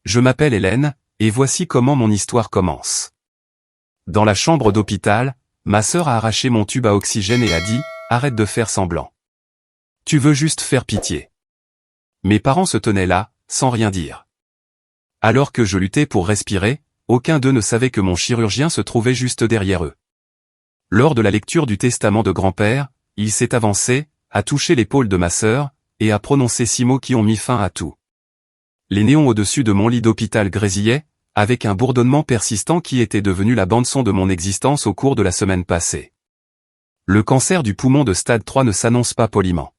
Je m'appelle Hélène, et voici comment mon histoire commence. Dans la chambre d'hôpital, ma sœur a arraché mon tube à oxygène et a dit « Arrête de faire semblant. Tu veux juste faire pitié. » Mes parents se tenaient là, sans rien dire. Alors que je luttais pour respirer, aucun d'eux ne savait que mon chirurgien se trouvait juste derrière eux. Lors de la lecture du testament de grand-père, il s'est avancé, a touché l'épaule de ma sœur, et a prononcé 6 mots qui ont mis fin à tout. Les néons au-dessus de mon lit d'hôpital grésillaient, avec un bourdonnement persistant qui était devenu la bande-son de mon existence au cours de la semaine passée. Le cancer du poumon de stade 3 ne s'annonce pas poliment.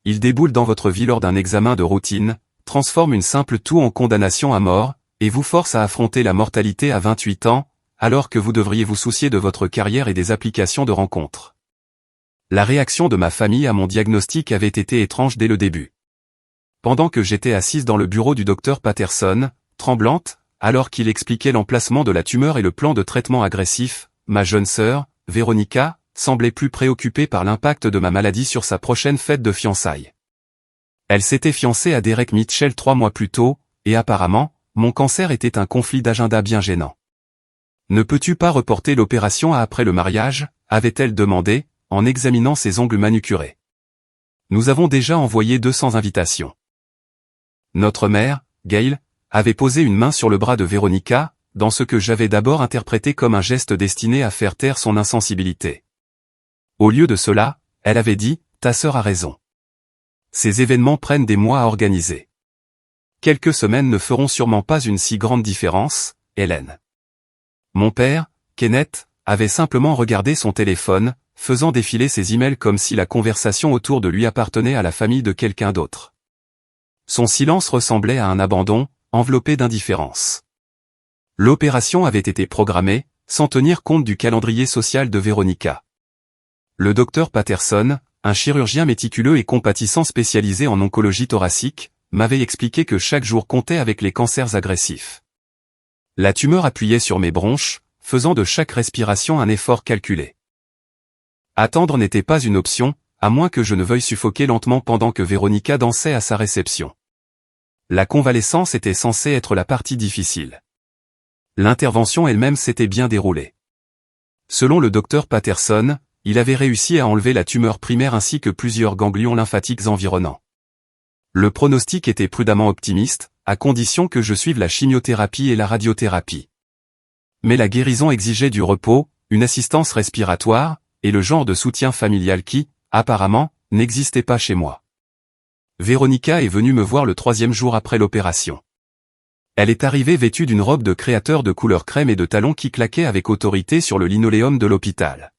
Il déboule dans votre vie lors d'un examen de routine, transforme une simple toux en condamnation à mort, et vous force à affronter la mortalité à 28 ans, alors que vous devriez vous soucier de votre carrière et des applications de rencontres. La réaction de ma famille à mon diagnostic avait été étrange dès le début. Pendant que j'étais assise dans le bureau du docteur Patterson, tremblante, alors qu'il expliquait l'emplacement de la tumeur et le plan de traitement agressif, ma jeune sœur, Véronica, semblait plus préoccupée par l'impact de ma maladie sur sa prochaine fête de fiançailles. Elle s'était fiancée à Derek Mitchell 3 mois plus tôt, et apparemment, mon cancer était un conflit d'agenda bien gênant. « Ne peux-tu pas reporter l'opération à après le mariage ?» avait-elle demandé, en examinant ses ongles manucurés. Nous avons déjà envoyé 200 invitations. Notre mère, Gail, avait posé une main sur le bras de Véronica, dans ce que j'avais d'abord interprété comme un geste destiné à faire taire son insensibilité. Au lieu de cela, elle avait dit « Ta sœur a raison. Ces événements prennent des mois à organiser. Quelques semaines ne feront sûrement pas une si grande différence, Hélène. » Mon père, Kenneth, avait simplement regardé son téléphone, faisant défiler ses emails comme si la conversation autour de lui appartenait à la famille de quelqu'un d'autre. Son silence ressemblait à un abandon, enveloppé d'indifférence. L'opération avait été programmée, sans tenir compte du calendrier social de Véronica. Le docteur Patterson, un chirurgien méticuleux et compatissant spécialisé en oncologie thoracique, m'avait expliqué que chaque jour comptait avec les cancers agressifs. La tumeur appuyait sur mes bronches, faisant de chaque respiration un effort calculé. Attendre n'était pas une option, à moins que je ne veuille suffoquer lentement pendant que Véronica dansait à sa réception. La convalescence était censée être la partie difficile. L'intervention elle-même s'était bien déroulée. Selon le docteur Patterson, il avait réussi à enlever la tumeur primaire ainsi que plusieurs ganglions lymphatiques environnants. Le pronostic était prudemment optimiste, à condition que je suive la chimiothérapie et la radiothérapie. Mais la guérison exigeait du repos, une assistance respiratoire, et le genre de soutien familial qui, apparemment, n'existait pas chez moi. Véronica est venue me voir le 3e jour après l'opération. Elle est arrivée vêtue d'une robe de créateur de couleur crème et de talons qui claquaient avec autorité sur le linoléum de l'hôpital.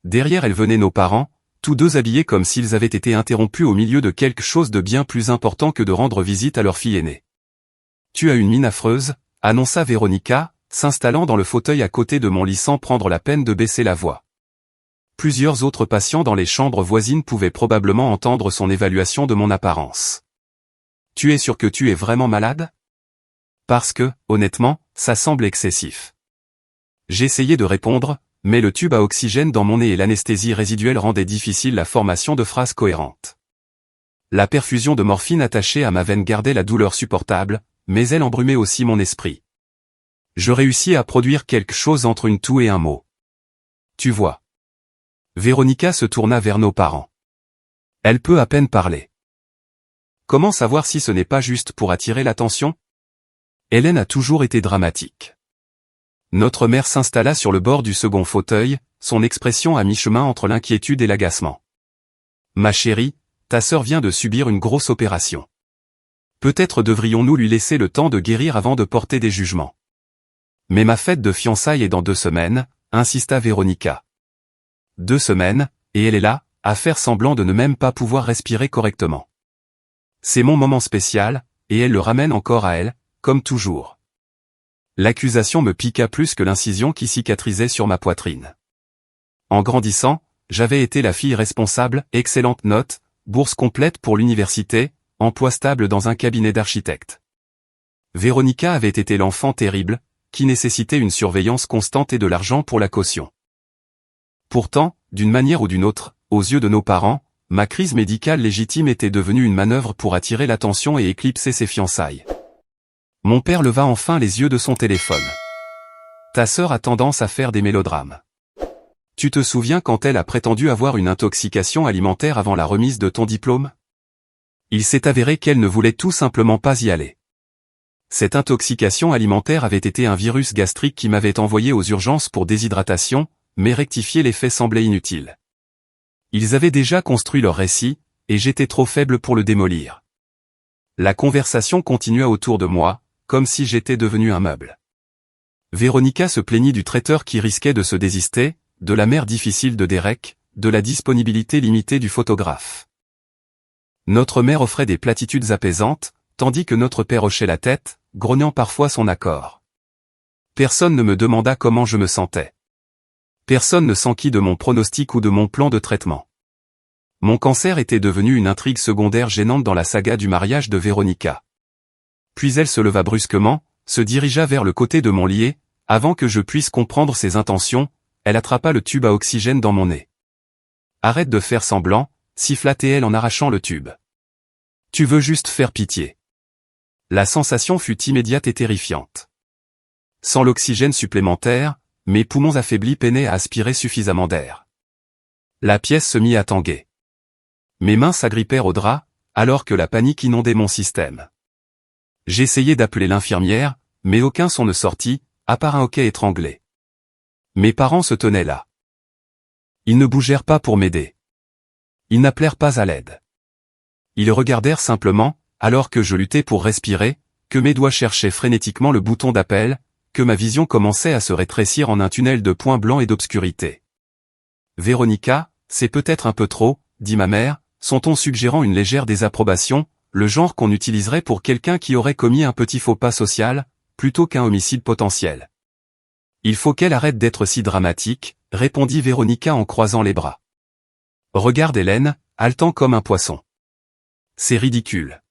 Derrière elle venaient nos parents, tous deux habillés comme s'ils avaient été interrompus au milieu de quelque chose de bien plus important que de rendre visite à leur fille aînée. « Tu as une mine affreuse », annonça Véronica, s'installant dans le fauteuil à côté de mon lit sans prendre la peine de baisser la voix. Plusieurs autres patients dans les chambres voisines pouvaient probablement entendre son évaluation de mon apparence. « Tu es sûr que tu es vraiment malade ? Parce que, honnêtement, ça semble excessif. » J'essayais de répondre, mais le tube à oxygène dans mon nez et l'anesthésie résiduelle rendaient difficile la formation de phrases cohérentes. La perfusion de morphine attachée à ma veine gardait la douleur supportable, mais elle embrumait aussi mon esprit. Je réussis à produire quelque chose entre une toux et un mot. « Tu vois. » Véronica se tourna vers nos parents. Elle peut à peine parler. Comment savoir si ce n'est pas juste pour attirer l'attention ? Hélène a toujours été dramatique. Notre mère s'installa sur le bord du second fauteuil, son expression à mi-chemin entre l'inquiétude et l'agacement. « Ma chérie, ta sœur vient de subir une grosse opération. Peut-être devrions-nous lui laisser le temps de guérir avant de porter des jugements. » « Mais ma fête de fiançailles est dans 2 semaines, insista Véronica. 2 semaines, et elle est là, à faire semblant de ne même pas pouvoir respirer correctement. C'est mon moment spécial, et elle le ramène encore à elle, comme toujours. L'accusation me piqua plus que l'incision qui cicatrisait sur ma poitrine. En grandissant, j'avais été la fille responsable, excellente note, bourse complète pour l'université, emploi stable dans un cabinet d'architecte. Véronica avait été l'enfant terrible, qui nécessitait une surveillance constante et de l'argent pour la caution. Pourtant, d'une manière ou d'une autre, aux yeux de nos parents, ma crise médicale légitime était devenue une manœuvre pour attirer l'attention et éclipser ses fiançailles. Mon père leva enfin les yeux de son téléphone. Ta sœur a tendance à faire des mélodrames. Tu te souviens quand elle a prétendu avoir une intoxication alimentaire avant la remise de ton diplôme? Il s'est avéré qu'elle ne voulait tout simplement pas y aller. Cette intoxication alimentaire avait été un virus gastrique qui m'avait envoyé aux urgences pour déshydratation, mais rectifier les faits semblait inutile. Ils avaient déjà construit leur récit, et j'étais trop faible pour le démolir. La conversation continua autour de moi, comme si j'étais devenu un meuble. Véronica se plaignit du traiteur qui risquait de se désister, de la mère difficile de Derek, de la disponibilité limitée du photographe. Notre mère offrait des platitudes apaisantes, tandis que notre père hochait la tête, grognant parfois son accord. Personne ne me demanda comment je me sentais. Personne ne s'enquit de mon pronostic ou de mon plan de traitement. Mon cancer était devenu une intrigue secondaire gênante dans la saga du mariage de Véronica. Puis elle se leva brusquement, se dirigea vers le côté de mon lit, avant que je puisse comprendre ses intentions, elle attrapa le tube à oxygène dans mon nez. Arrête de faire semblant, siffla-t-elle en arrachant le tube. Tu veux juste faire pitié. La sensation fut immédiate et terrifiante. Sans l'oxygène supplémentaire, mes poumons affaiblis peinaient à aspirer suffisamment d'air. La pièce se mit à tanguer. Mes mains s'agrippèrent au drap, alors que la panique inondait mon système. J'essayai d'appeler l'infirmière, mais aucun son ne sortit, à part un hoquet étranglé. Mes parents se tenaient là. Ils ne bougèrent pas pour m'aider. Ils n'appelèrent pas à l'aide. Ils regardèrent simplement, alors que je luttais pour respirer, que mes doigts cherchaient frénétiquement le bouton d'appel, que ma vision commençait à se rétrécir en un tunnel de points blancs et d'obscurité. Véronica, c'est peut-être un peu trop, dit ma mère, son ton suggérant une légère désapprobation, le genre qu'on utiliserait pour quelqu'un qui aurait commis un petit faux pas social, plutôt qu'un homicide potentiel. Il faut qu'elle arrête d'être si dramatique, répondit Véronica en croisant les bras. Regarde Hélène, haletant comme un poisson. C'est ridicule.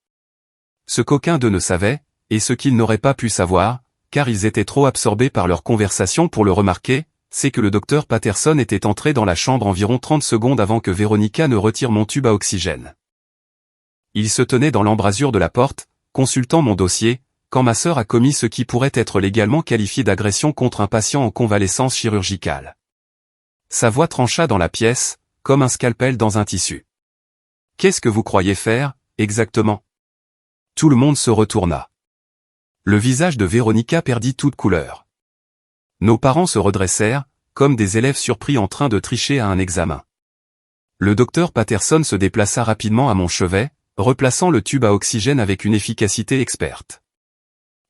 Ce qu'aucun d'eux ne savait, et ce qu'ils n'auraient pas pu savoir, car ils étaient trop absorbés par leur conversation pour le remarquer, c'est que le docteur Patterson était entré dans la chambre environ 30 secondes avant que Véronica ne retire mon tube à oxygène. Il se tenait dans l'embrasure de la porte, consultant mon dossier, quand ma sœur a commis ce qui pourrait être légalement qualifié d'agression contre un patient en convalescence chirurgicale. Sa voix trancha dans la pièce, comme un scalpel dans un tissu. Qu'est-ce que vous croyez faire, exactement? Tout le monde se retourna. Le visage de Véronica perdit toute couleur. Nos parents se redressèrent, comme des élèves surpris en train de tricher à un examen. Le docteur Patterson se déplaça rapidement à mon chevet, replaçant le tube à oxygène avec une efficacité experte.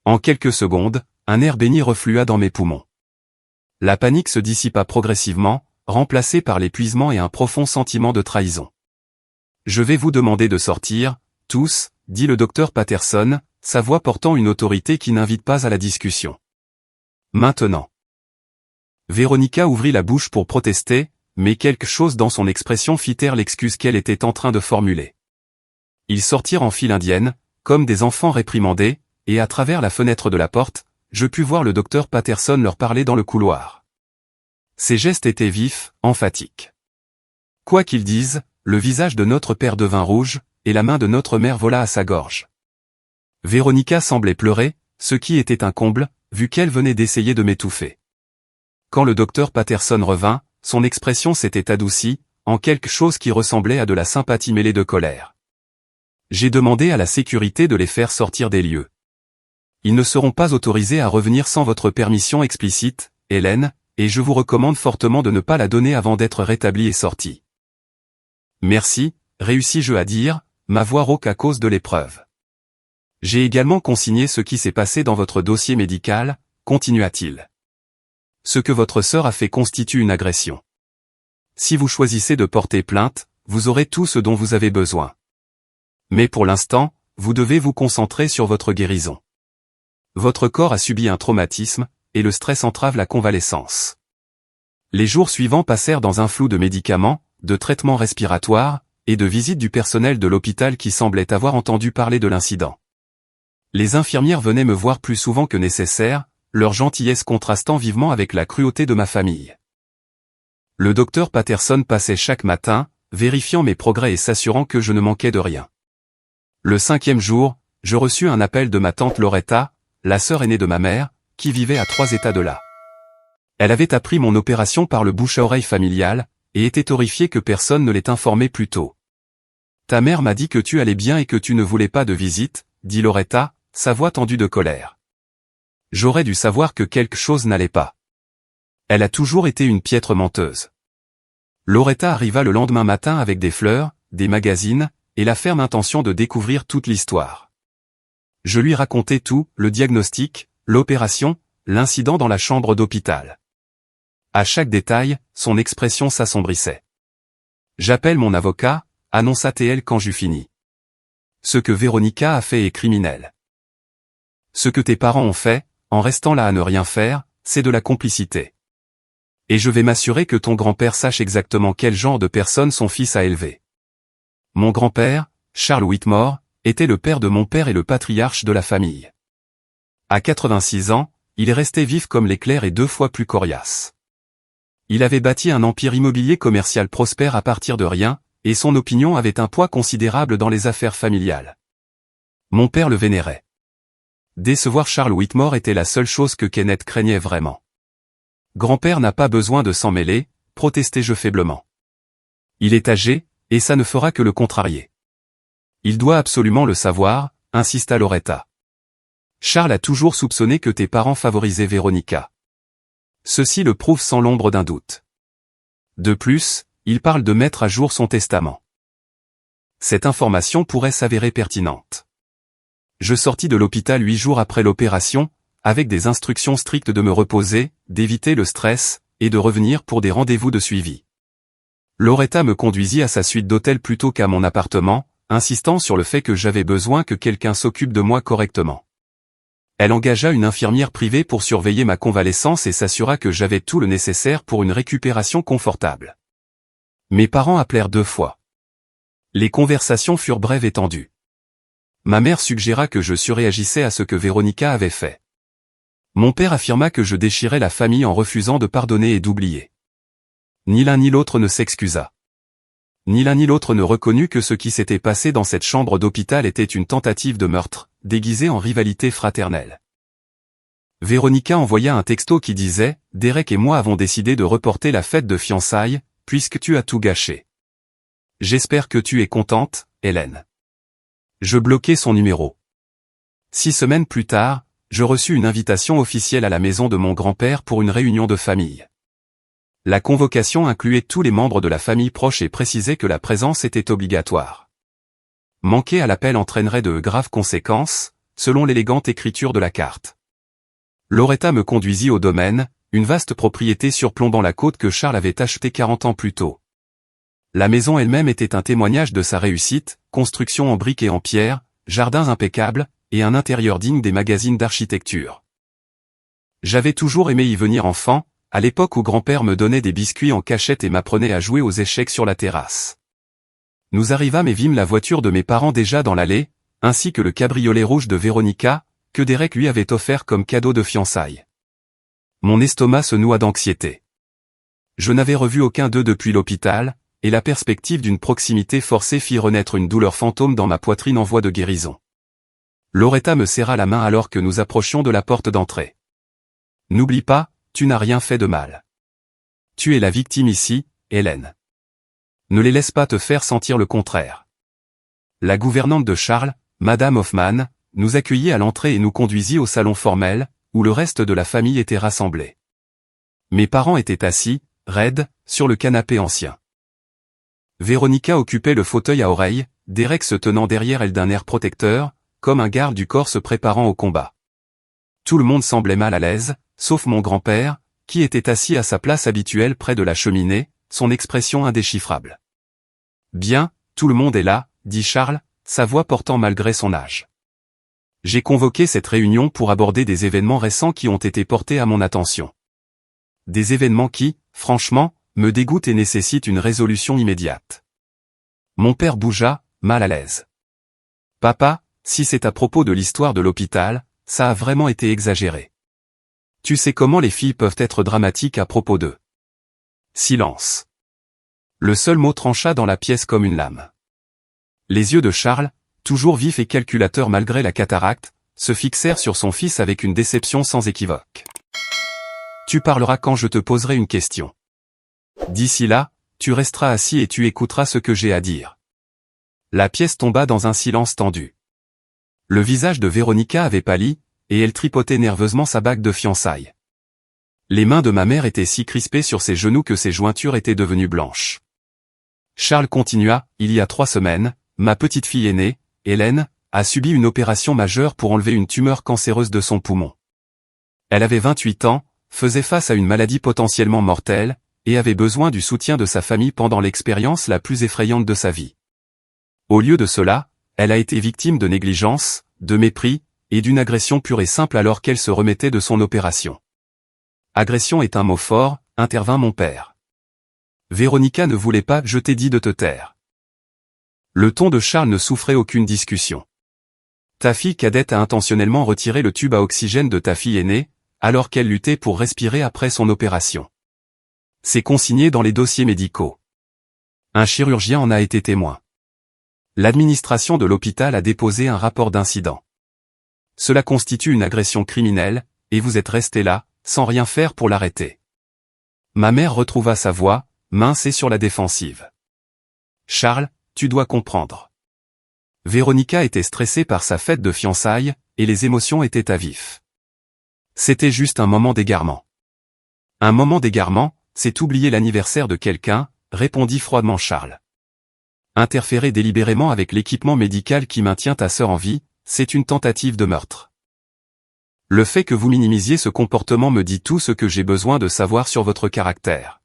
En quelques secondes, un air béni reflua dans mes poumons. La panique se dissipa progressivement, remplacée par l'épuisement et un profond sentiment de trahison. Je vais vous demander de sortir, tous, dit le docteur Patterson, sa voix portant une autorité qui n'invite pas à la discussion. Maintenant. Véronica ouvrit la bouche pour protester, mais quelque chose dans son expression fit taire l'excuse qu'elle était en train de formuler. Ils sortirent en file indienne, comme des enfants réprimandés, et à travers la fenêtre de la porte, je pus voir le docteur Patterson leur parler dans le couloir. Ses gestes étaient vifs, emphatiques. Quoi qu'ils disent, le visage de notre père devint rouge, et la main de notre mère vola à sa gorge. Véronica semblait pleurer, ce qui était un comble, vu qu'elle venait d'essayer de m'étouffer. Quand le docteur Patterson revint, son expression s'était adoucie, en quelque chose qui ressemblait à de la sympathie mêlée de colère. J'ai demandé à la sécurité de les faire sortir des lieux. Ils ne seront pas autorisés à revenir sans votre permission explicite, Hélène, et je vous recommande fortement de ne pas la donner avant d'être rétablie et sortie. Merci, réussis-je à dire, ma voix rauque à cause de l'épreuve. J'ai également consigné ce qui s'est passé dans votre dossier médical, continua-t-il. Ce que votre sœur a fait constitue une agression. Si vous choisissez de porter plainte, vous aurez tout ce dont vous avez besoin. Mais pour l'instant, vous devez vous concentrer sur votre guérison. Votre corps a subi un traumatisme, et le stress entrave la convalescence. Les jours suivants passèrent dans un flou de médicaments, de traitements respiratoires, et de visites du personnel de l'hôpital qui semblait avoir entendu parler de l'incident. Les infirmières venaient me voir plus souvent que nécessaire, leur gentillesse contrastant vivement avec la cruauté de ma famille. Le docteur Patterson passait chaque matin, vérifiant mes progrès et s'assurant que je ne manquais de rien. Le 5e jour, je reçus un appel de ma tante Loretta, la sœur aînée de ma mère, qui vivait à 3 états de là. Elle avait appris mon opération par le bouche-à-oreille familial, et était horrifiée que personne ne l'ait informée plus tôt. Ta mère m'a dit que tu allais bien et que tu ne voulais pas de visite, dit Loretta, sa voix tendue de colère. J'aurais dû savoir que quelque chose n'allait pas. Elle a toujours été une piètre menteuse. Loretta arriva le lendemain matin avec des fleurs, des magazines, et la ferme intention de découvrir toute l'histoire. Je lui racontai tout, le diagnostic, l'opération, l'incident dans la chambre d'hôpital. À chaque détail, son expression s'assombrissait. J'appelle mon avocat, annonça-t-elle quand j'eus fini. Ce que Véronica a fait est criminel. Ce que tes parents ont fait, en restant là à ne rien faire, c'est de la complicité. Et je vais m'assurer que ton grand-père sache exactement quel genre de personne son fils a élevé. Mon grand-père, Charles Whitmore, était le père de mon père et le patriarche de la famille. À 86 ans, il est resté vif comme l'éclair et 2 fois plus coriace. Il avait bâti un empire immobilier commercial prospère à partir de rien, et son opinion avait un poids considérable dans les affaires familiales. Mon père le vénérait. Décevoir Charles Whitmore était la seule chose que Kenneth craignait vraiment. Grand-père n'a pas besoin de s'en mêler, protestai-je faiblement. Il est âgé, et ça ne fera que le contrarier. Il doit absolument le savoir, insista Loretta. Charles a toujours soupçonné que tes parents favorisaient Véronica. Ceci le prouve sans l'ombre d'un doute. De plus, il parle de mettre à jour son testament. Cette information pourrait s'avérer pertinente. Je sortis de l'hôpital 8 jours après l'opération, avec des instructions strictes de me reposer, d'éviter le stress, et de revenir pour des rendez-vous de suivi. Loretta me conduisit à sa suite d'hôtel plutôt qu'à mon appartement, insistant sur le fait que j'avais besoin que quelqu'un s'occupe de moi correctement. Elle engagea une infirmière privée pour surveiller ma convalescence et s'assura que j'avais tout le nécessaire pour une récupération confortable. Mes parents appelèrent 2 fois. Les conversations furent brèves et tendues. Ma mère suggéra que je surréagissais à ce que Véronica avait fait. Mon père affirma que je déchirais la famille en refusant de pardonner et d'oublier. Ni l'un ni l'autre ne s'excusa. Ni l'un ni l'autre ne reconnut que ce qui s'était passé dans cette chambre d'hôpital était une tentative de meurtre, déguisée en rivalité fraternelle. Véronica envoya un texto qui disait « Derek et moi avons décidé de reporter la fête de fiançailles, puisque tu as tout gâché. J'espère que tu es contente, Hélène. » Je bloquai son numéro. 6 semaines plus tard, je reçus une invitation officielle à la maison de mon grand-père pour une réunion de famille. La convocation incluait tous les membres de la famille proche et précisait que la présence était obligatoire. Manquer à l'appel entraînerait de graves conséquences, selon l'élégante écriture de la carte. Loretta me conduisit au domaine, une vaste propriété surplombant la côte que Charles avait achetée 40 ans plus tôt. La maison elle-même était un témoignage de sa réussite, construction en briques et en pierre, jardins impeccables, et un intérieur digne des magazines d'architecture. J'avais toujours aimé y venir enfant, à l'époque où grand-père me donnait des biscuits en cachette et m'apprenait à jouer aux échecs sur la terrasse. Nous arrivâmes et vîmes la voiture de mes parents déjà dans l'allée, ainsi que le cabriolet rouge de Véronica, que Derek lui avait offert comme cadeau de fiançailles. Mon estomac se noua d'anxiété. Je n'avais revu aucun d'eux depuis l'hôpital, et la perspective d'une proximité forcée fit renaître une douleur fantôme dans ma poitrine en voie de guérison. Loretta me serra la main alors que nous approchions de la porte d'entrée. « N'oublie pas, tu n'as rien fait de mal. Tu es la victime ici, Hélène. Ne les laisse pas te faire sentir le contraire. » La gouvernante de Charles, Madame Hoffman, nous accueillit à l'entrée et nous conduisit au salon formel, où le reste de la famille était rassemblé. Mes parents étaient assis, raides, sur le canapé ancien. Véronica occupait le fauteuil à oreilles, Derek se tenant derrière elle d'un air protecteur, comme un garde du corps se préparant au combat. Tout le monde semblait mal à l'aise, sauf mon grand-père, qui était assis à sa place habituelle près de la cheminée, son expression indéchiffrable. « Bien, tout le monde est là, » dit Charles, sa voix portant malgré son âge. J'ai convoqué cette réunion pour aborder des événements récents qui ont été portés à mon attention. Des événements qui, franchement, me dégoûtent et nécessitent une résolution immédiate. Mon père bougea, mal à l'aise. « Papa, si c'est à propos de l'histoire de l'hôpital, ça a vraiment été exagéré. Tu sais comment les filles peuvent être dramatiques à propos d'eux. » Silence. Le seul mot trancha dans la pièce comme une lame. Les yeux de Charles, toujours vifs et calculateurs malgré la cataracte, se fixèrent sur son fils avec une déception sans équivoque. Tu parleras quand je te poserai une question. D'ici là, tu resteras assis et tu écouteras ce que j'ai à dire. La pièce tomba dans un silence tendu. Le visage de Véronica avait pâli, et elle tripotait nerveusement sa bague de fiançailles. Les mains de ma mère étaient si crispées sur ses genoux que ses jointures étaient devenues blanches. Charles continua, il y a 3 semaines, ma petite fille aînée, Hélène, a subi une opération majeure pour enlever une tumeur cancéreuse de son poumon. Elle avait 28 ans, faisait face à une maladie potentiellement mortelle, et avait besoin du soutien de sa famille pendant l'expérience la plus effrayante de sa vie. Au lieu de cela, elle a été victime de négligence, de mépris, et d'une agression pure et simple alors qu'elle se remettait de son opération. Agression est un mot fort, intervint mon père. Véronica ne voulait pas, je t'ai dit de te taire. Le ton de Charles ne souffrait aucune discussion. Ta fille cadette a intentionnellement retiré le tube à oxygène de ta fille aînée, alors qu'elle luttait pour respirer après son opération. C'est consigné dans les dossiers médicaux. Un chirurgien en a été témoin. L'administration de l'hôpital a déposé un rapport d'incident. Cela constitue une agression criminelle, et vous êtes resté là, sans rien faire pour l'arrêter. Ma mère retrouva sa voix, mince et sur la défensive. Charles, tu dois comprendre. Véronica était stressée par sa fête de fiançailles, et les émotions étaient à vif. C'était juste un moment d'égarement. Un moment d'égarement, c'est oublier l'anniversaire de quelqu'un, répondit froidement Charles. Interférer délibérément avec l'équipement médical qui maintient ta sœur en vie, c'est une tentative de meurtre. Le fait que vous minimisiez ce comportement me dit tout ce que j'ai besoin de savoir sur votre caractère.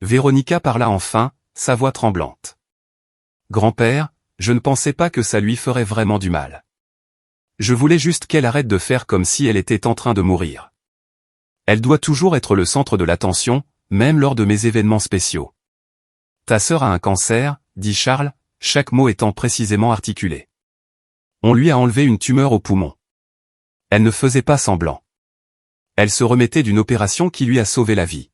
Véronica parla enfin, sa voix tremblante. Grand-père, je ne pensais pas que ça lui ferait vraiment du mal. Je voulais juste qu'elle arrête de faire comme si elle était en train de mourir. Elle doit toujours être le centre de l'attention, même lors de mes événements spéciaux. Ta sœur a un cancer, dit Charles, chaque mot étant précisément articulé. On lui a enlevé une tumeur au poumon. Elle ne faisait pas semblant. Elle se remettait d'une opération qui lui a sauvé la vie.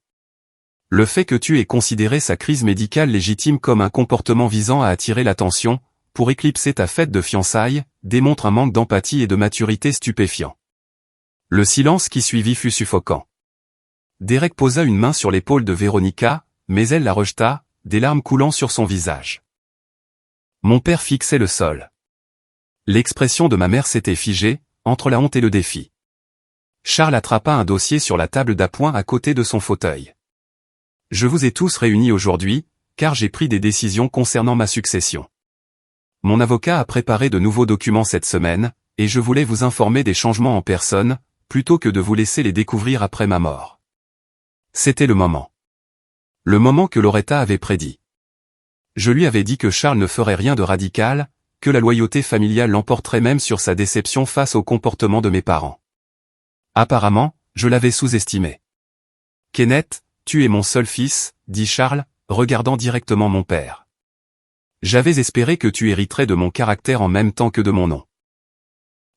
Le fait que tu aies considéré sa crise médicale légitime comme un comportement visant à attirer l'attention, pour éclipser ta fête de fiançailles, démontre un manque d'empathie et de maturité stupéfiant. Le silence qui suivit fut suffocant. Derek posa une main sur l'épaule de Véronica, mais elle la rejeta, des larmes coulant sur son visage. Mon père fixait le sol. L'expression de ma mère s'était figée, entre la honte et le défi. Charles attrapa un dossier sur la table d'appoint à côté de son fauteuil. Je vous ai tous réunis aujourd'hui, car j'ai pris des décisions concernant ma succession. Mon avocat a préparé de nouveaux documents cette semaine, et je voulais vous informer des changements en personne, plutôt que de vous laisser les découvrir après ma mort. C'était le moment. Le moment que Loretta avait prédit. Je lui avais dit que Charles ne ferait rien de radical, que la loyauté familiale l'emporterait même sur sa déception face au comportement de mes parents. Apparemment, je l'avais sous-estimé. Kenneth, tu es mon seul fils, dit Charles, regardant directement mon père. J'avais espéré que tu hériterais de mon caractère en même temps que de mon nom.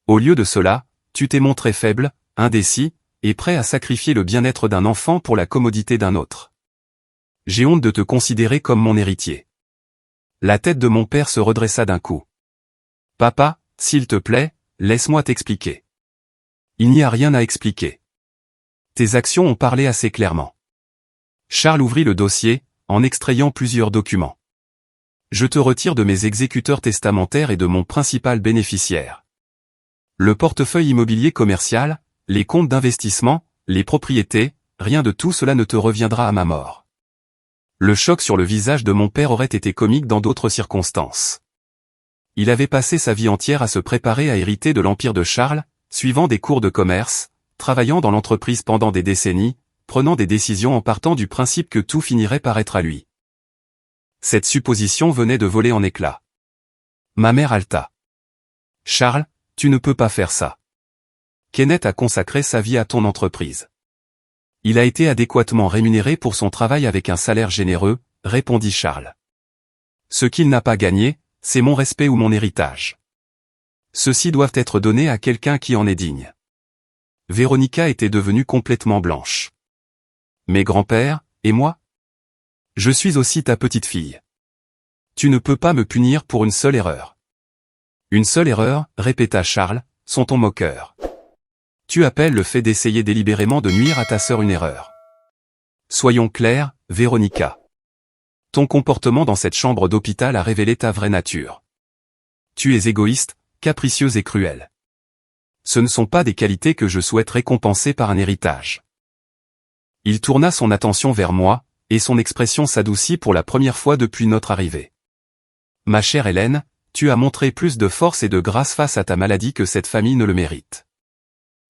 Au lieu de cela, tu t'es montré faible, indécis, et prêt à sacrifier le bien-être d'un enfant pour la commodité d'un autre. J'ai honte de te considérer comme mon héritier. La tête de mon père se redressa d'un coup. Papa, s'il te plaît, laisse-moi t'expliquer. Il n'y a rien à expliquer. Tes actions ont parlé assez clairement. Charles ouvrit le dossier, en extrayant plusieurs documents. Je te retire de mes exécuteurs testamentaires et de mon principal bénéficiaire. Le portefeuille immobilier commercial, les comptes d'investissement, les propriétés, rien de tout cela ne te reviendra à ma mort. Le choc sur le visage de mon père aurait été comique dans d'autres circonstances. Il avait passé sa vie entière à se préparer à hériter de l'empire de Charles, suivant des cours de commerce, travaillant dans l'entreprise pendant des décennies, prenant des décisions en partant du principe que tout finirait par être à lui. Cette supposition venait de voler en éclats. Ma mère haleta. Charles, tu ne peux pas faire ça. Kenneth a consacré sa vie à ton entreprise. Il a été adéquatement rémunéré pour son travail avec un salaire généreux, répondit Charles. Ce qu'il n'a pas gagné, c'est mon respect ou mon héritage. Ceux-ci doivent être donnés à quelqu'un qui en est digne. Véronica était devenue complètement blanche. Mes grands-pères, et moi? Je suis aussi ta petite fille. Tu ne peux pas me punir pour une seule erreur. Une seule erreur, répéta Charles, sont ton moqueur. Tu appelles le fait d'essayer délibérément de nuire à ta sœur une erreur. Soyons clairs, Véronica. Ton comportement dans cette chambre d'hôpital a révélé ta vraie nature. Tu es égoïste, capricieuse et cruelle. Ce ne sont pas des qualités que je souhaite récompenser par un héritage. Il tourna son attention vers moi, et son expression s'adoucit pour la première fois depuis notre arrivée. Ma chère Hélène, tu as montré plus de force et de grâce face à ta maladie que cette famille ne le mérite.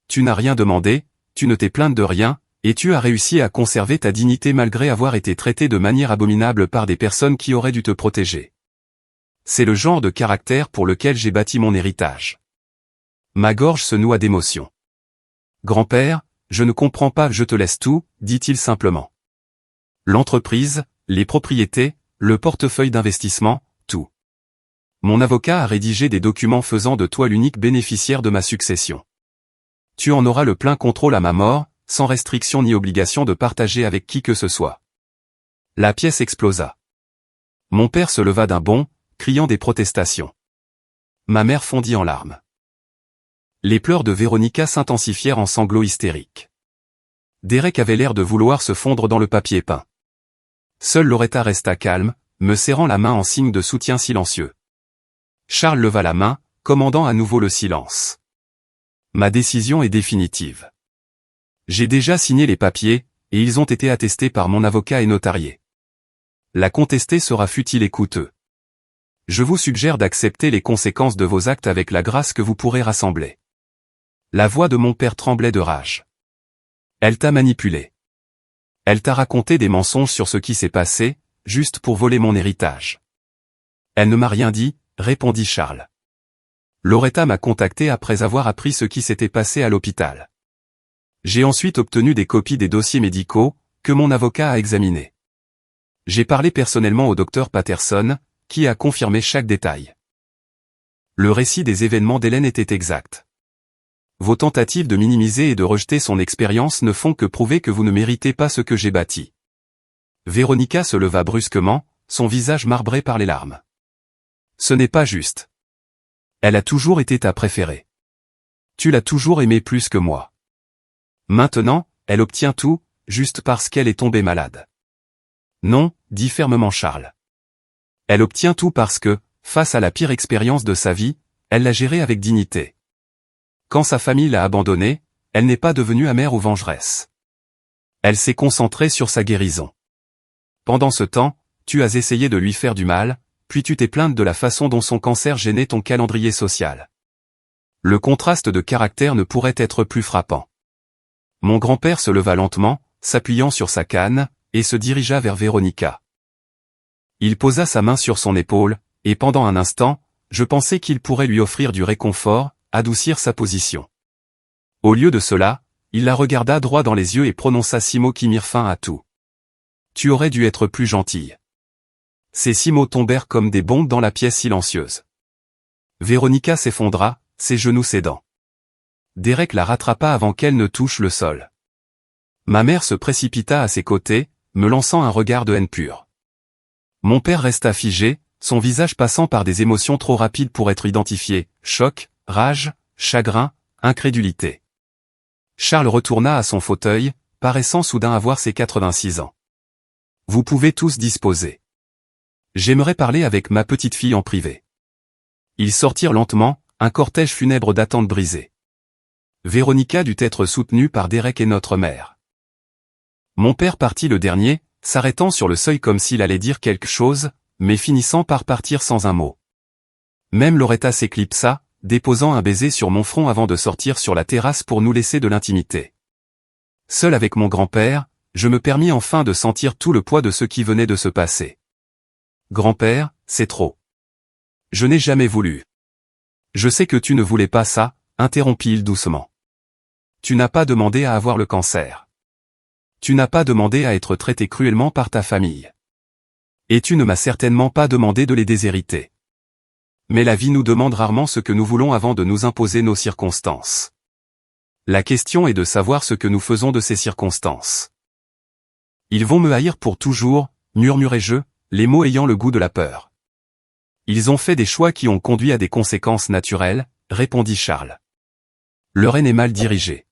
Tu n'as rien demandé, tu ne t'es plainte de rien, et tu as réussi à conserver ta dignité malgré avoir été traité de manière abominable par des personnes qui auraient dû te protéger. C'est le genre de caractère pour lequel j'ai bâti mon héritage. Ma gorge se noua d'émotion. Grand-père, je ne comprends pas, je te laisse tout, dit-il simplement. L'entreprise, les propriétés, le portefeuille d'investissement, tout. Mon avocat a rédigé des documents faisant de toi l'unique bénéficiaire de ma succession. Tu en auras le plein contrôle à ma mort, sans restriction ni obligation de partager avec qui que ce soit. La pièce explosa. Mon père se leva d'un bond, criant des protestations. Ma mère fondit en larmes. Les pleurs de Véronica s'intensifièrent en sanglots hystériques. Derek avait l'air de vouloir se fondre dans le papier peint. Seul Loretta resta calme, me serrant la main en signe de soutien silencieux. Charles leva la main, commandant à nouveau le silence. Ma décision est définitive. J'ai déjà signé les papiers, et ils ont été attestés par mon avocat et notarié. La contester sera futile et coûteux. Je vous suggère d'accepter les conséquences de vos actes avec la grâce que vous pourrez rassembler. La voix de mon père tremblait de rage. Elle t'a manipulé. Elle t'a raconté des mensonges sur ce qui s'est passé, juste pour voler mon héritage. Elle ne m'a rien dit, répondit Charles. Loretta m'a contacté après avoir appris ce qui s'était passé à l'hôpital. J'ai ensuite obtenu des copies des dossiers médicaux, que mon avocat a examinés. J'ai parlé personnellement au docteur Patterson, qui a confirmé chaque détail. Le récit des événements d'Hélène était exact. Vos tentatives de minimiser et de rejeter son expérience ne font que prouver que vous ne méritez pas ce que j'ai bâti. Véronica se leva brusquement, son visage marbré par les larmes. Ce n'est pas juste. Elle a toujours été ta préférée. Tu l'as toujours aimée plus que moi. Maintenant, elle obtient tout, juste parce qu'elle est tombée malade. Non, dit fermement Charles. Elle obtient tout parce que, face à la pire expérience de sa vie, elle l'a gérée avec dignité. Quand sa famille l'a abandonnée, elle n'est pas devenue amère ou vengeresse. Elle s'est concentrée sur sa guérison. Pendant ce temps, tu as essayé de lui faire du mal, puis tu t'es plainte de la façon dont son cancer gênait ton calendrier social. Le contraste de caractère ne pourrait être plus frappant. Mon grand-père se leva lentement, s'appuyant sur sa canne, et se dirigea vers Véronica. Il posa sa main sur son épaule, et pendant un instant, je pensais qu'il pourrait lui offrir du réconfort, adoucir sa position. Au lieu de cela, il la regarda droit dans les yeux et prononça 6 mots qui mirent fin à tout. Tu aurais dû être plus gentille. Ces 6 mots tombèrent comme des bombes dans la pièce silencieuse. Véronica s'effondra, ses genoux cédant. Derek la rattrapa avant qu'elle ne touche le sol. Ma mère se précipita à ses côtés, me lançant un regard de haine pure. Mon père resta figé, son visage passant par des émotions trop rapides pour être identifiées, choc, rage, chagrin, incrédulité. Charles retourna à son fauteuil, paraissant soudain avoir ses 86 ans. Vous pouvez tous disposer. J'aimerais parler avec ma petite fille en privé. Ils sortirent lentement, un cortège funèbre d'attente brisée. Véronica dut être soutenue par Derek et notre mère. Mon père partit le dernier, s'arrêtant sur le seuil comme s'il allait dire quelque chose, mais finissant par partir sans un mot. Même Loretta s'éclipsa, déposant un baiser sur mon front avant de sortir sur la terrasse pour nous laisser de l'intimité. Seul avec mon grand-père, je me permis enfin de sentir tout le poids de ce qui venait de se passer. Grand-père, c'est trop. Je n'ai jamais voulu. Je sais que tu ne voulais pas ça, interrompit-il doucement. Tu n'as pas demandé à avoir le cancer. Tu n'as pas demandé à être traité cruellement par ta famille. Et tu ne m'as certainement pas demandé de les déshériter. Mais la vie nous demande rarement ce que nous voulons avant de nous imposer nos circonstances. La question est de savoir ce que nous faisons de ces circonstances. Ils vont me haïr pour toujours, murmurai-je, les mots ayant le goût de la peur. Ils ont fait des choix qui ont conduit à des conséquences naturelles, répondit Charles. Leur haine est mal dirigée.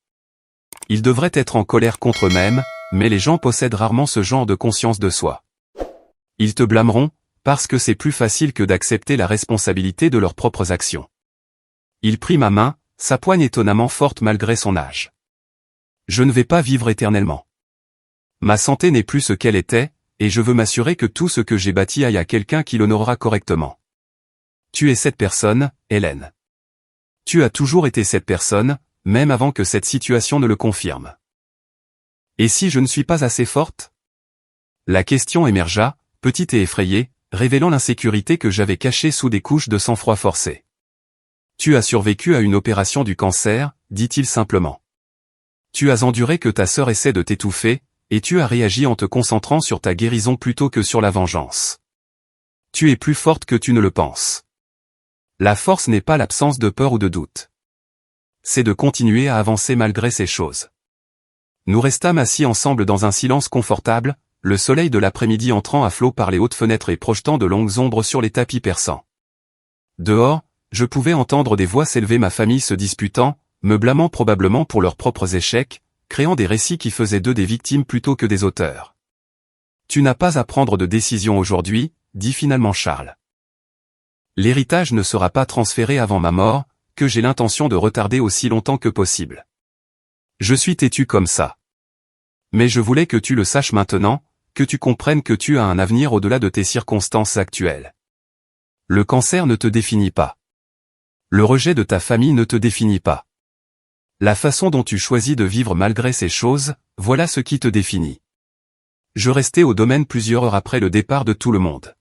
Ils devraient être en colère contre eux-mêmes, mais les gens possèdent rarement ce genre de conscience de soi. Ils te blâmeront, parce que c'est plus facile que d'accepter la responsabilité de leurs propres actions. Il prit ma main, sa poigne étonnamment forte malgré son âge. Je ne vais pas vivre éternellement. Ma santé n'est plus ce qu'elle était, et je veux m'assurer que tout ce que j'ai bâti aille à quelqu'un qui l'honorera correctement. Tu es cette personne, Hélène. Tu as toujours été cette personne, même avant que cette situation ne le confirme. Et si je ne suis pas assez forte? La question émergea, petite et effrayée, révélant l'insécurité que j'avais cachée sous des couches de sang-froid forcé. Tu as survécu à une opération du cancer, dit-il simplement. Tu as enduré que ta sœur essaie de t'étouffer, et tu as réagi en te concentrant sur ta guérison plutôt que sur la vengeance. Tu es plus forte que tu ne le penses. La force n'est pas l'absence de peur ou de doute. C'est de continuer à avancer malgré ces choses. Nous restâmes assis ensemble dans un silence confortable, le soleil de l'après-midi entrant à flot par les hautes fenêtres et projetant de longues ombres sur les tapis persans. Dehors, je pouvais entendre des voix s'élever, ma famille se disputant, me blâmant probablement pour leurs propres échecs, créant des récits qui faisaient d'eux des victimes plutôt que des auteurs. Tu n'as pas à prendre de décision aujourd'hui, dit finalement Charles. L'héritage ne sera pas transféré avant ma mort, que j'ai l'intention de retarder aussi longtemps que possible. Je suis têtu comme ça. Mais je voulais que tu le saches maintenant, que tu comprennes que tu as un avenir au-delà de tes circonstances actuelles. Le cancer ne te définit pas. Le rejet de ta famille ne te définit pas. La façon dont tu choisis de vivre malgré ces choses, voilà ce qui te définit. Je restai au domaine plusieurs heures après le départ de tout le monde.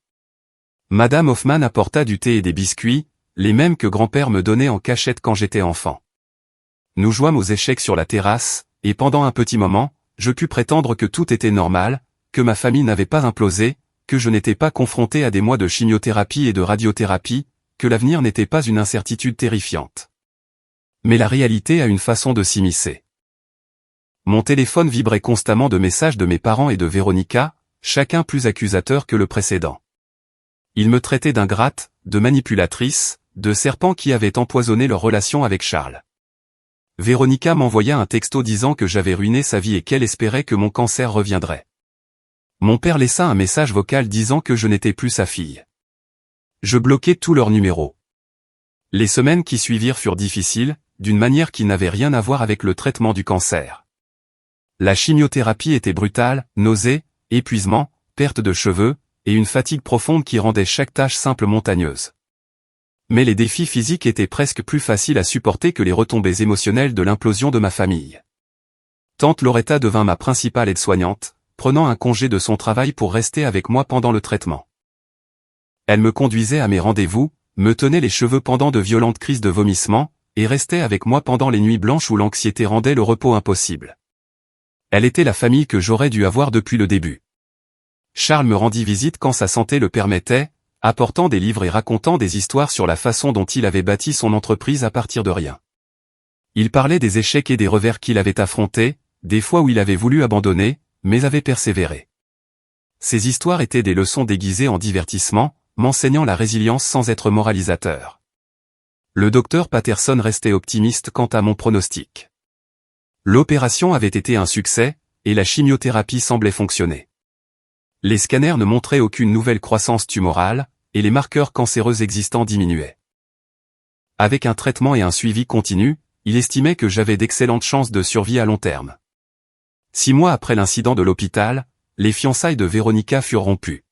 Madame Hoffman apporta du thé et des biscuits, les mêmes que grand-père me donnait en cachette quand j'étais enfant. Nous jouâmes aux échecs sur la terrasse, et pendant un petit moment, je pus prétendre que tout était normal, que ma famille n'avait pas implosé, que je n'étais pas confronté à des mois de chimiothérapie et de radiothérapie, que l'avenir n'était pas une incertitude terrifiante. Mais la réalité a une façon de s'immiscer. Mon téléphone vibrait constamment de messages de mes parents et de Véronica, chacun plus accusateur que le précédent. Ils me traitaient d'ingrate, de manipulatrice, de serpent qui avait empoisonné leur relation avec Charles. Véronica m'envoya un texto disant que j'avais ruiné sa vie et qu'elle espérait que mon cancer reviendrait. Mon père laissa un message vocal disant que je n'étais plus sa fille. Je bloquai tous leurs numéros. Les semaines qui suivirent furent difficiles, d'une manière qui n'avait rien à voir avec le traitement du cancer. La chimiothérapie était brutale, nausées, épuisement, perte de cheveux, et une fatigue profonde qui rendait chaque tâche simple montagneuse. Mais les défis physiques étaient presque plus faciles à supporter que les retombées émotionnelles de l'implosion de ma famille. Tante Loretta devint ma principale aide-soignante, prenant un congé de son travail pour rester avec moi pendant le traitement. Elle me conduisait à mes rendez-vous, me tenait les cheveux pendant de violentes crises de vomissement, et restait avec moi pendant les nuits blanches où l'anxiété rendait le repos impossible. Elle était la famille que j'aurais dû avoir depuis le début. Charles me rendit visite quand sa santé le permettait, apportant des livres et racontant des histoires sur la façon dont il avait bâti son entreprise à partir de rien. Il parlait des échecs et des revers qu'il avait affrontés, des fois où il avait voulu abandonner, mais avait persévéré. Ces histoires étaient des leçons déguisées en divertissement, m'enseignant la résilience sans être moralisateur. Le docteur Patterson restait optimiste quant à mon pronostic. L'opération avait été un succès, et la chimiothérapie semblait fonctionner. Les scanners ne montraient aucune nouvelle croissance tumorale, et les marqueurs cancéreux existants diminuaient. Avec un traitement et un suivi continu, il estimait que j'avais d'excellentes chances de survie à long terme. 6 mois après l'incident de l'hôpital, les fiançailles de Véronica furent rompues.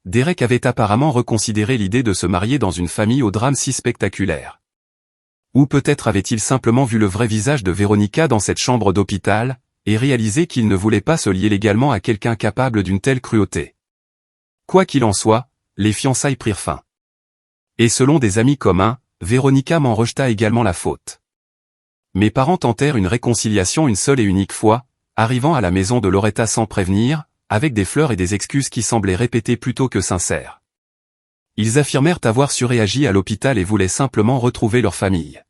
Derek avait apparemment reconsidéré l'idée de se marier dans une famille au drame si spectaculaire. Ou peut-être avait-il simplement vu le vrai visage de Véronica dans cette chambre d'hôpital, et réalisé qu'il ne voulait pas se lier légalement à quelqu'un capable d'une telle cruauté. Quoi qu'il en soit, les fiançailles prirent fin. Et selon des amis communs, Véronica m'en rejeta également la faute. Mes parents tentèrent une réconciliation une seule et unique fois, arrivant à la maison de Loretta sans prévenir, avec des fleurs et des excuses qui semblaient répétées plutôt que sincères. Ils affirmèrent avoir surréagi à l'hôpital et voulaient simplement retrouver leur famille.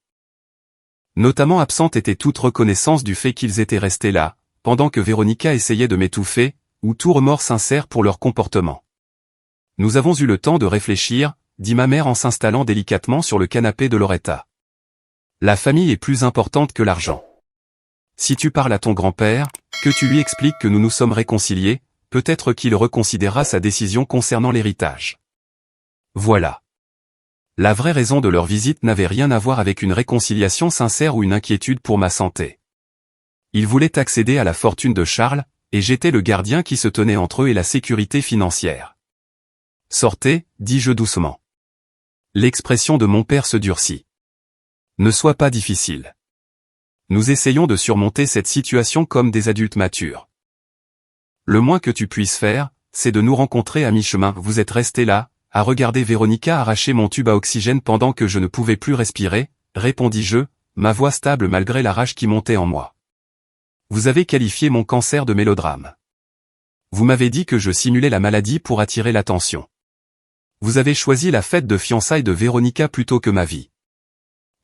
Notamment absente était toute reconnaissance du fait qu'ils étaient restés là, pendant que Véronica essayait de m'étouffer, ou tout remords sincère pour leur comportement. Nous avons eu le temps de réfléchir, dit ma mère en s'installant délicatement sur le canapé de Loretta. La famille est plus importante que l'argent. Si tu parles à ton grand-père, que tu lui expliques que nous nous sommes réconciliés, peut-être qu'il reconsidérera sa décision concernant l'héritage. Voilà. La vraie raison de leur visite n'avait rien à voir avec une réconciliation sincère ou une inquiétude pour ma santé. Ils voulaient accéder à la fortune de Charles, et j'étais le gardien qui se tenait entre eux et la sécurité financière. « Sortez » dis-je doucement. L'expression de mon père se durcit. « Ne sois pas difficile. Nous essayons de surmonter cette situation comme des adultes matures. Le moins que tu puisses faire, c'est de nous rencontrer à mi-chemin. Vous êtes resté là, à regarder Véronica arracher mon tube à oxygène pendant que je ne pouvais plus respirer, répondis-je, ma voix stable malgré la rage qui montait en moi. Vous avez qualifié mon cancer de mélodrame. Vous m'avez dit que je simulais la maladie pour attirer l'attention. Vous avez choisi la fête de fiançailles de Véronica plutôt que ma vie.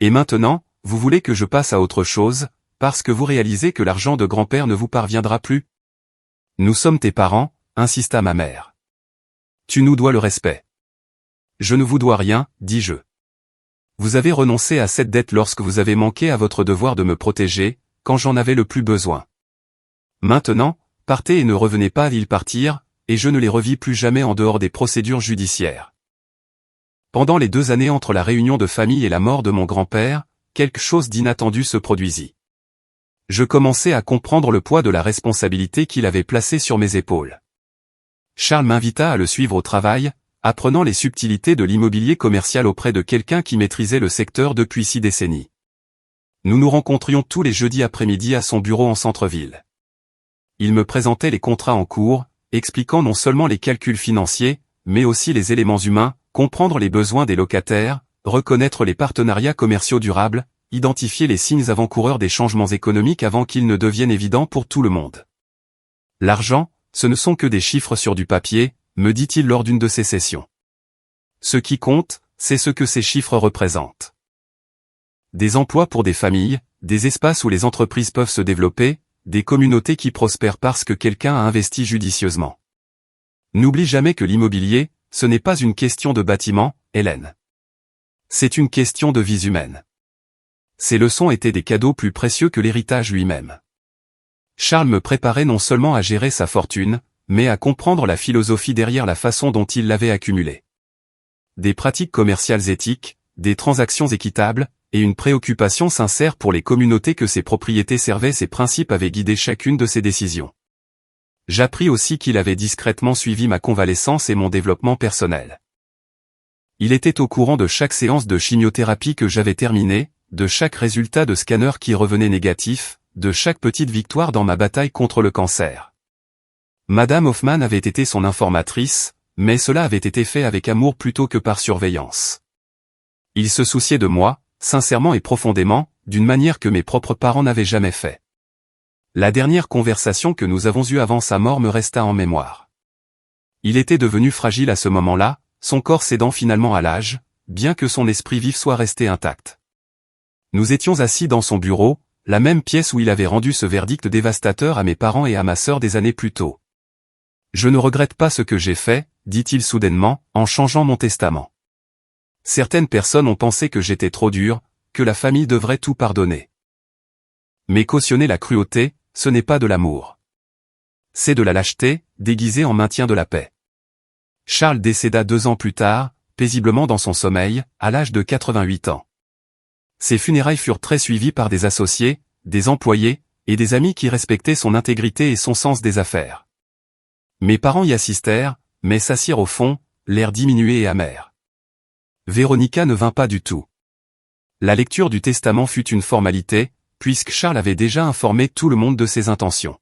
Et maintenant, vous voulez que je passe à autre chose, parce que vous réalisez que l'argent de grand-père ne vous parviendra plus? Nous sommes tes parents, insista ma mère. Tu nous dois le respect. Je ne vous dois rien, dis-je. Vous avez renoncé à cette dette lorsque vous avez manqué à votre devoir de me protéger, quand j'en avais le plus besoin. Maintenant, partez et ne revenez pas. Ils partirent, et je ne les revis plus jamais en dehors des procédures judiciaires. Pendant les 2 années entre la réunion de famille et la mort de mon grand-père, quelque chose d'inattendu se produisit. Je commençais à comprendre le poids de la responsabilité qu'il avait placée sur mes épaules. Charles m'invita à le suivre au travail, apprenant les subtilités de l'immobilier commercial auprès de quelqu'un qui maîtrisait le secteur depuis 6 décennies. Nous nous rencontrions tous les jeudis après-midi à son bureau en centre-ville. Il me présentait les contrats en cours, expliquant non seulement les calculs financiers, mais aussi les éléments humains, comprendre les besoins des locataires, reconnaître les partenariats commerciaux durables, identifier les signes avant-coureurs des changements économiques avant qu'ils ne deviennent évidents pour tout le monde. L'argent, ce ne sont que des chiffres sur du papier, me dit-il lors d'une de ces sessions. Ce qui compte, c'est ce que ces chiffres représentent. Des emplois pour des familles, des espaces où les entreprises peuvent se développer, des communautés qui prospèrent parce que quelqu'un a investi judicieusement. N'oublie jamais que l'immobilier, ce n'est pas une question de bâtiment, Hélène. C'est une question de vies humaines. Ces leçons étaient des cadeaux plus précieux que l'héritage lui-même. Charles me préparait non seulement à gérer sa fortune, mais à comprendre la philosophie derrière la façon dont il l'avait accumulée. Des pratiques commerciales éthiques, des transactions équitables, et une préoccupation sincère pour les communautés que ses propriétés servaient. Ces principes avaient guidé chacune de ses décisions. J'appris aussi qu'il avait discrètement suivi ma convalescence et mon développement personnel. Il était au courant de chaque séance de chimiothérapie que j'avais terminée, de chaque résultat de scanner qui revenait négatif, de chaque petite victoire dans ma bataille contre le cancer. Madame Hoffman avait été son informatrice, mais cela avait été fait avec amour plutôt que par surveillance. Il se souciait de moi, sincèrement et profondément, d'une manière que mes propres parents n'avaient jamais fait. La dernière conversation que nous avons eue avant sa mort me resta en mémoire. Il était devenu fragile à ce moment-là, son corps cédant finalement à l'âge, bien que son esprit vif soit resté intact. Nous étions assis dans son bureau, la même pièce où il avait rendu ce verdict dévastateur à mes parents et à ma sœur des années plus tôt. Je ne regrette pas ce que j'ai fait, dit-il soudainement, en changeant mon testament. Certaines personnes ont pensé que j'étais trop dur, que la famille devrait tout pardonner. Mais cautionner la cruauté, ce n'est pas de l'amour. C'est de la lâcheté, déguisée en maintien de la paix. Charles décéda 2 ans plus tard, paisiblement dans son sommeil, à l'âge de 88 ans. Ses funérailles furent très suivies par des associés, des employés, et des amis qui respectaient son intégrité et son sens des affaires. Mes parents y assistèrent, mais s'assirent au fond, l'air diminué et amer. Véronica ne vint pas du tout. La lecture du testament fut une formalité, puisque Charles avait déjà informé tout le monde de ses intentions.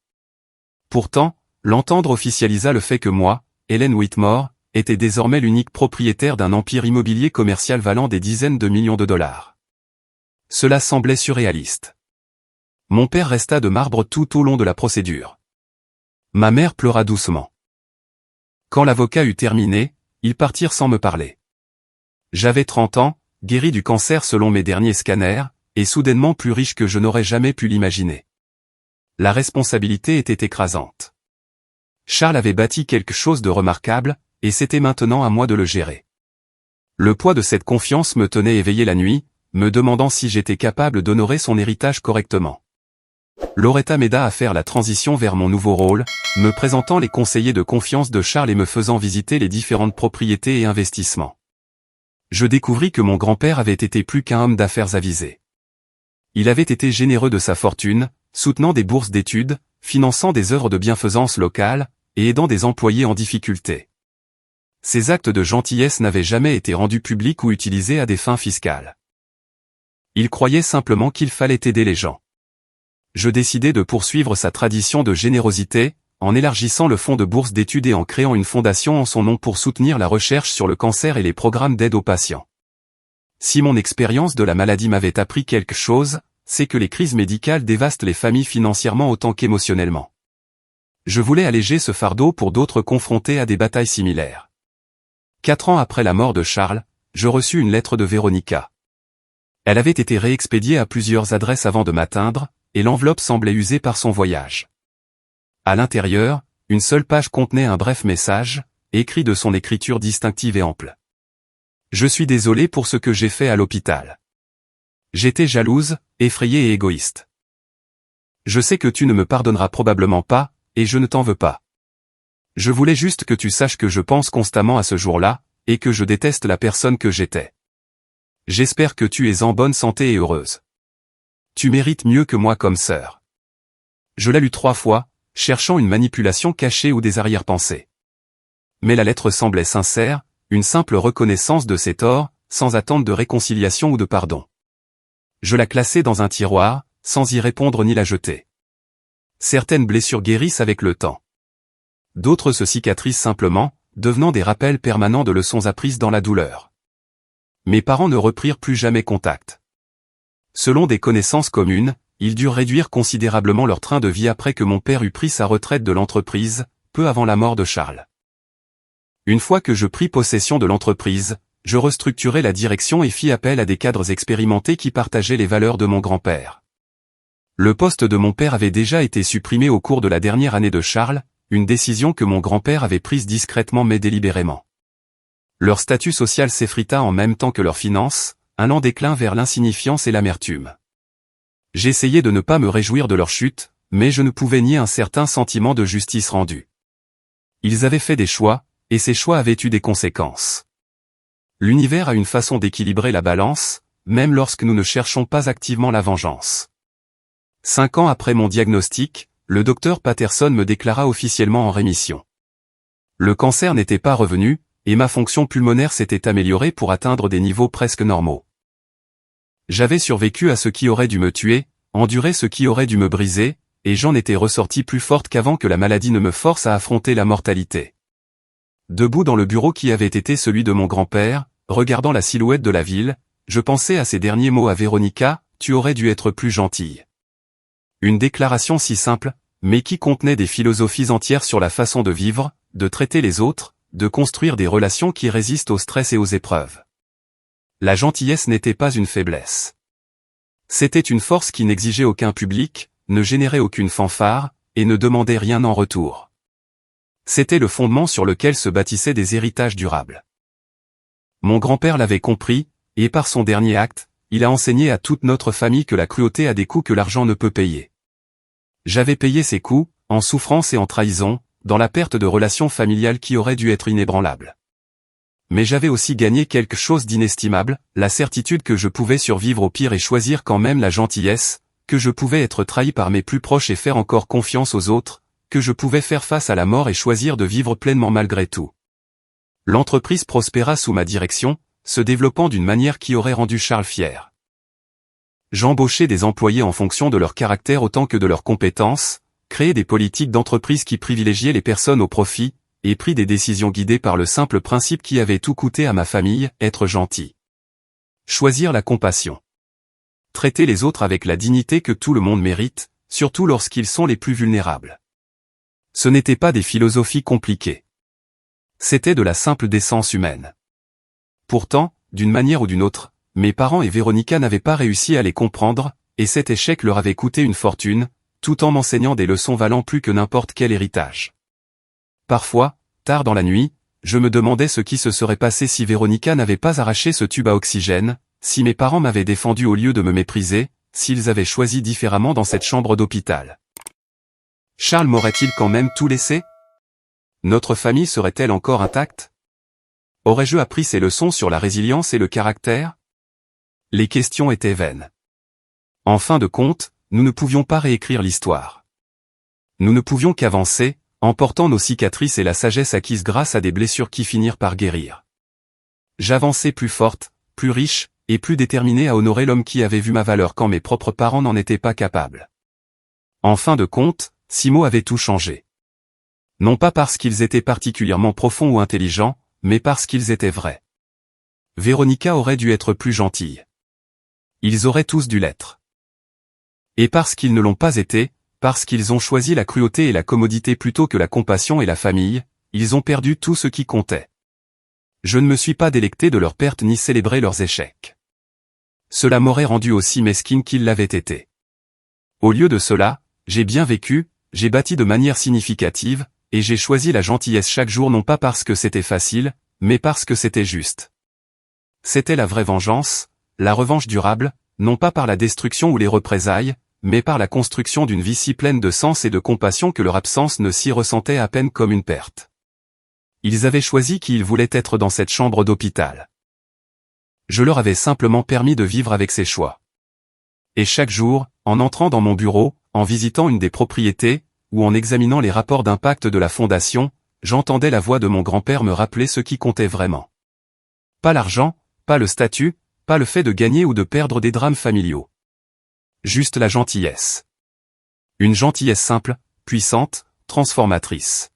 Pourtant, l'entendre officialisa le fait que moi, Hélène Whitmore, était désormais l'unique propriétaire d'un empire immobilier commercial valant des dizaines de millions de dollars. Cela semblait surréaliste. Mon père resta de marbre tout au long de la procédure. Ma mère pleura doucement. Quand l'avocat eut terminé, ils partirent sans me parler. J'avais 30 ans, guéri du cancer selon mes derniers scanners, et soudainement plus riche que je n'aurais jamais pu l'imaginer. La responsabilité était écrasante. Charles avait bâti quelque chose de remarquable, et c'était maintenant à moi de le gérer. Le poids de cette confiance me tenait éveillé la nuit, me demandant si j'étais capable d'honorer son héritage correctement. Loretta m'aida à faire la transition vers mon nouveau rôle, me présentant les conseillers de confiance de Charles et me faisant visiter les différentes propriétés et investissements. Je découvris que mon grand-père avait été plus qu'un homme d'affaires avisé. Il avait été généreux de sa fortune, soutenant des bourses d'études, finançant des œuvres de bienfaisance locale, et aidant des employés en difficulté. Ces actes de gentillesse n'avaient jamais été rendus publics ou utilisés à des fins fiscales. Il croyait simplement qu'il fallait aider les gens. Je décidai de poursuivre sa tradition de générosité, en élargissant le fonds de bourse d'études et en créant une fondation en son nom pour soutenir la recherche sur le cancer et les programmes d'aide aux patients. Si mon expérience de la maladie m'avait appris quelque chose, c'est que les crises médicales dévastent les familles financièrement autant qu'émotionnellement. Je voulais alléger ce fardeau pour d'autres confrontés à des batailles similaires. 4 ans après la mort de Charles, je reçus une lettre de Véronica. Elle avait été réexpédiée à plusieurs adresses avant de m'atteindre, et l'enveloppe semblait usée par son voyage. À l'intérieur, une seule page contenait un bref message, écrit de son écriture distinctive et ample. Je suis désolé pour ce que j'ai fait à l'hôpital. J'étais jalouse, effrayée et égoïste. Je sais que tu ne me pardonneras probablement pas, et je ne t'en veux pas. Je voulais juste que tu saches que je pense constamment à ce jour-là, et que je déteste la personne que j'étais. J'espère que tu es en bonne santé et heureuse. Tu mérites mieux que moi comme sœur. Je la lus 3 fois, cherchant une manipulation cachée ou des arrière-pensées. Mais la lettre semblait sincère, une simple reconnaissance de ses torts, sans attente de réconciliation ou de pardon. Je la classai dans un tiroir, sans y répondre ni la jeter. Certaines blessures guérissent avec le temps. D'autres se cicatrisent simplement, devenant des rappels permanents de leçons apprises dans la douleur. Mes parents ne reprirent plus jamais contact. Selon des connaissances communes, ils durent réduire considérablement leur train de vie après que mon père eut pris sa retraite de l'entreprise, peu avant la mort de Charles. Une fois que je pris possession de l'entreprise, je restructurai la direction et fis appel à des cadres expérimentés qui partageaient les valeurs de mon grand-père. Le poste de mon père avait déjà été supprimé au cours de la dernière année de Charles, une décision que mon grand-père avait prise discrètement mais délibérément. Leur statut social s'effrita en même temps que leurs finances, un lent déclin vers l'insignifiance et l'amertume. J'essayais de ne pas me réjouir de leur chute, mais je ne pouvais nier un certain sentiment de justice rendue. Ils avaient fait des choix, et ces choix avaient eu des conséquences. L'univers a une façon d'équilibrer la balance, même lorsque nous ne cherchons pas activement la vengeance. 5 ans après mon diagnostic, le docteur Patterson me déclara officiellement en rémission. Le cancer n'était pas revenu, et ma fonction pulmonaire s'était améliorée pour atteindre des niveaux presque normaux. J'avais survécu à ce qui aurait dû me tuer, enduré ce qui aurait dû me briser, et j'en étais ressorti plus forte qu'avant que la maladie ne me force à affronter la mortalité. Debout dans le bureau qui avait été celui de mon grand-père, regardant la silhouette de la ville, je pensais à ces derniers mots à Véronica, « Tu aurais dû être plus gentille ». Une déclaration si simple, mais qui contenait des philosophies entières sur la façon de vivre, de traiter les autres, de construire des relations qui résistent au stress et aux épreuves. La gentillesse n'était pas une faiblesse. C'était une force qui n'exigeait aucun public, ne générait aucune fanfare, et ne demandait rien en retour. C'était le fondement sur lequel se bâtissaient des héritages durables. Mon grand-père l'avait compris, et par son dernier acte, il a enseigné à toute notre famille que la cruauté a des coûts que l'argent ne peut payer. J'avais payé ces coûts, en souffrance et en trahison, dans la perte de relations familiales qui auraient dû être inébranlables. Mais j'avais aussi gagné quelque chose d'inestimable, la certitude que je pouvais survivre au pire et choisir quand même la gentillesse, que je pouvais être trahi par mes plus proches et faire encore confiance aux autres, que je pouvais faire face à la mort et choisir de vivre pleinement malgré tout. L'entreprise prospéra sous ma direction, se développant d'une manière qui aurait rendu Charles fier. J'embauchais des employés en fonction de leur caractère autant que de leurs compétences, créais des politiques d'entreprise qui privilégiaient les personnes au profit, et pris des décisions guidées par le simple principe qui avait tout coûté à ma famille, être gentil. Choisir la compassion. Traiter les autres avec la dignité que tout le monde mérite, surtout lorsqu'ils sont les plus vulnérables. Ce n'étaient pas des philosophies compliquées. C'était de la simple décence humaine. Pourtant, d'une manière ou d'une autre, mes parents et Véronica n'avaient pas réussi à les comprendre, et cet échec leur avait coûté une fortune, tout en m'enseignant des leçons valant plus que n'importe quel héritage. Parfois, tard dans la nuit, je me demandais ce qui se serait passé si Véronica n'avait pas arraché ce tube à oxygène, si mes parents m'avaient défendu au lieu de me mépriser, s'ils avaient choisi différemment dans cette chambre d'hôpital. Charles m'aurait-il quand même tout laissé? Notre famille serait-elle encore intacte? Aurais-je appris ces leçons sur la résilience et le caractère? Les questions étaient vaines. En fin de compte, nous ne pouvions pas réécrire l'histoire. Nous ne pouvions qu'avancer, emportant nos cicatrices et la sagesse acquise grâce à des blessures qui finirent par guérir. J'avançais plus forte, plus riche, et plus déterminée à honorer l'homme qui avait vu ma valeur quand mes propres parents n'en étaient pas capables. En fin de compte, 6 mots avaient tout changé. Non pas parce qu'ils étaient particulièrement profonds ou intelligents, mais parce qu'ils étaient vrais. Véronica aurait dû être plus gentille. Ils auraient tous dû l'être. Et parce qu'ils ne l'ont pas été, parce qu'ils ont choisi la cruauté et la commodité plutôt que la compassion et la famille, ils ont perdu tout ce qui comptait. Je ne me suis pas délecté de leur perte ni célébré leurs échecs. Cela m'aurait rendu aussi mesquine qu'ils l'avaient été. Au lieu de cela, j'ai bien vécu, j'ai bâti de manière significative, et j'ai choisi la gentillesse chaque jour non pas parce que c'était facile, mais parce que c'était juste. C'était la vraie vengeance, la revanche durable, non pas par la destruction ou les représailles, mais par la construction d'une vie si pleine de sens et de compassion que leur absence ne s'y ressentait à peine comme une perte. Ils avaient choisi qui ils voulaient être dans cette chambre d'hôpital. Je leur avais simplement permis de vivre avec ces choix. Et chaque jour, en entrant dans mon bureau, en visitant une des propriétés, ou en examinant les rapports d'impact de la fondation, j'entendais la voix de mon grand-père me rappeler ce qui comptait vraiment. Pas l'argent, pas le statut, pas le fait de gagner ou de perdre des drames familiaux. Juste la gentillesse. Une gentillesse simple, puissante, transformatrice.